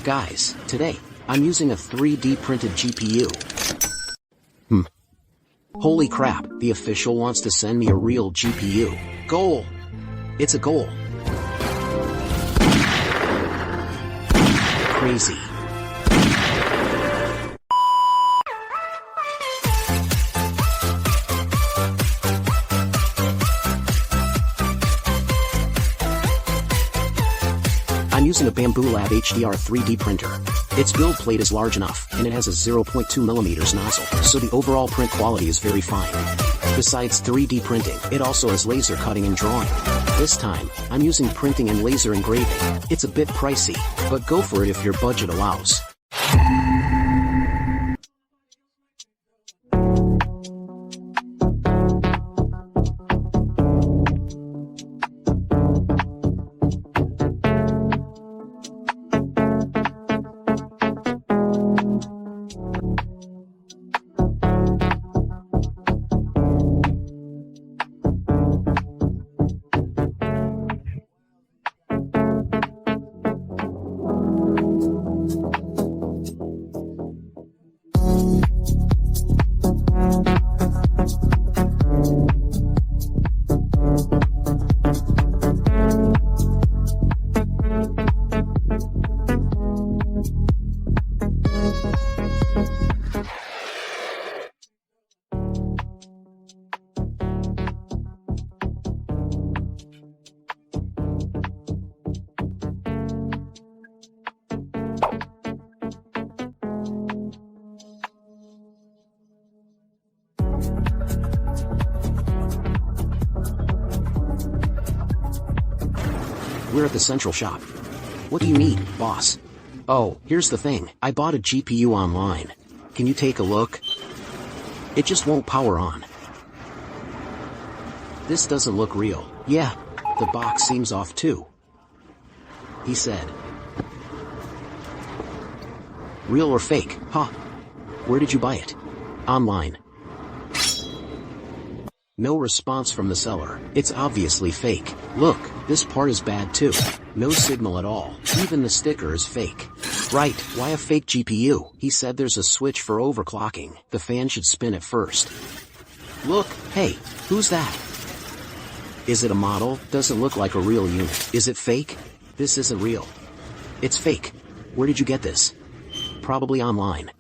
Guys, today, I'm using a 3D printed GPU. Holy crap, the official wants to send me a real GPU. Goal! It's a goal. Crazy. I'm using a Bambu Lab HDR 3D printer. Its build plate is large enough, and it has a 0.2mm nozzle, so the overall print quality is very fine. Besides 3D printing, it also has laser cutting and drawing. This time, I'm using printing and laser engraving. It's a bit pricey, but go for it if your budget allows. We're at the central shop. What do you need, boss? Oh, here's the thing. I bought a GPU online. Can you take a look? It just won't power on. This doesn't look real. Yeah, the box seems off too. He said. Real or fake? Huh? Where did you buy it? Online. No response from the seller. It's obviously fake. Look, this part is bad too. No signal at all. Even the sticker is fake. Right, why a fake GPU? He said there's a switch for overclocking. The fan should spin it first. Look, hey, who's that? Is it a model? Doesn't look like a real unit. Is it fake? This isn't real. It's fake. Where did you get this? Probably online.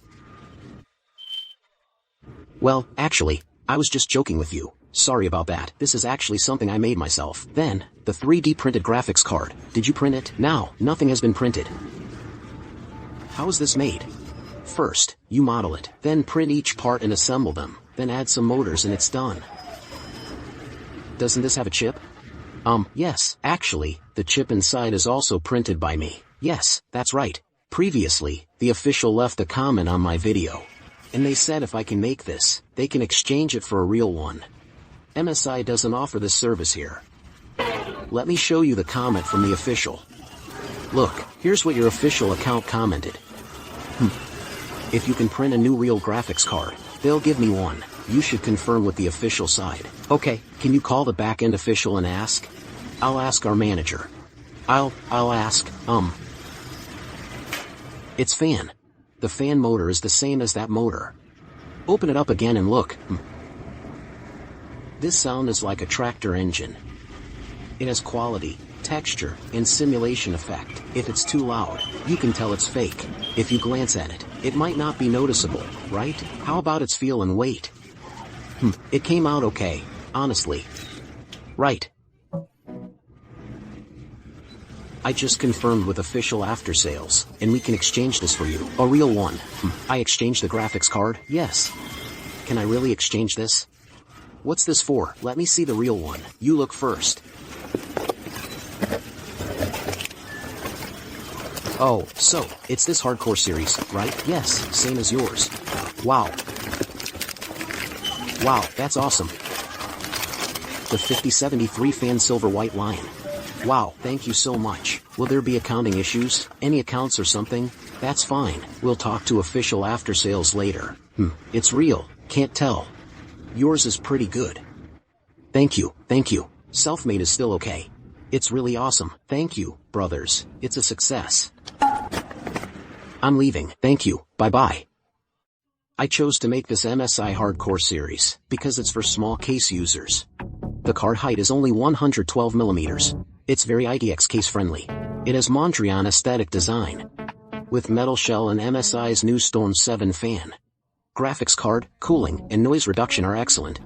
Well, actually, I was just joking with you. Sorry about that. This is actually something I made myself. Then, the 3D printed graphics card. Did you print it? Now, nothing has been printed. How is this made? First, you model it, then print each part and assemble them, then add some motors and it's done. Doesn't this have a chip? Yes, actually, the chip inside is also printed by me. Yes, that's right. Previously, the official left a comment on my video. And they said if I can make this, they can exchange it for a real one. MSI doesn't offer this service here. Let me show you the comment from the official. Look, here's what your official account commented. If you can print a new real graphics card, they'll give me one. You should confirm with the official side. Okay, can you call the back-end official and ask? I'll ask our manager. I'll ask, It's fan. The fan motor is the same as that motor. Open it up again and look. This sound is like a tractor engine. It has quality, texture, and simulation effect. If it's too loud, you can tell it's fake. If you glance at it, it might not be noticeable, right? How about its feel and weight? It came out okay, honestly. Right. I just confirmed with official after sales, and we can exchange this for you. A real one. I exchanged the graphics card? Yes. Can I really exchange this? What's this for? Let me see the real one. You look first. Oh, so, it's this hardcore series, right? Yes, same as yours. Wow. Wow, that's awesome. The 5073 fan silver white line. Wow, thank you so much. Will there be accounting issues? Any accounts or something? That's fine. We'll talk to official after sales later. It's real. Can't tell. Yours is pretty good. Thank you, thank you. Self-made is still okay. It's really awesome. Thank you, brothers. It's a success. I'm leaving. Thank you. Bye-bye. I chose to make this MSI Hardcore series because it's for small case users. The card height is only 112 millimeters. It's very IDX case friendly. It has Mondrian aesthetic design with metal shell and MSI's new Storm 7 fan. Graphics card, cooling, and noise reduction are excellent.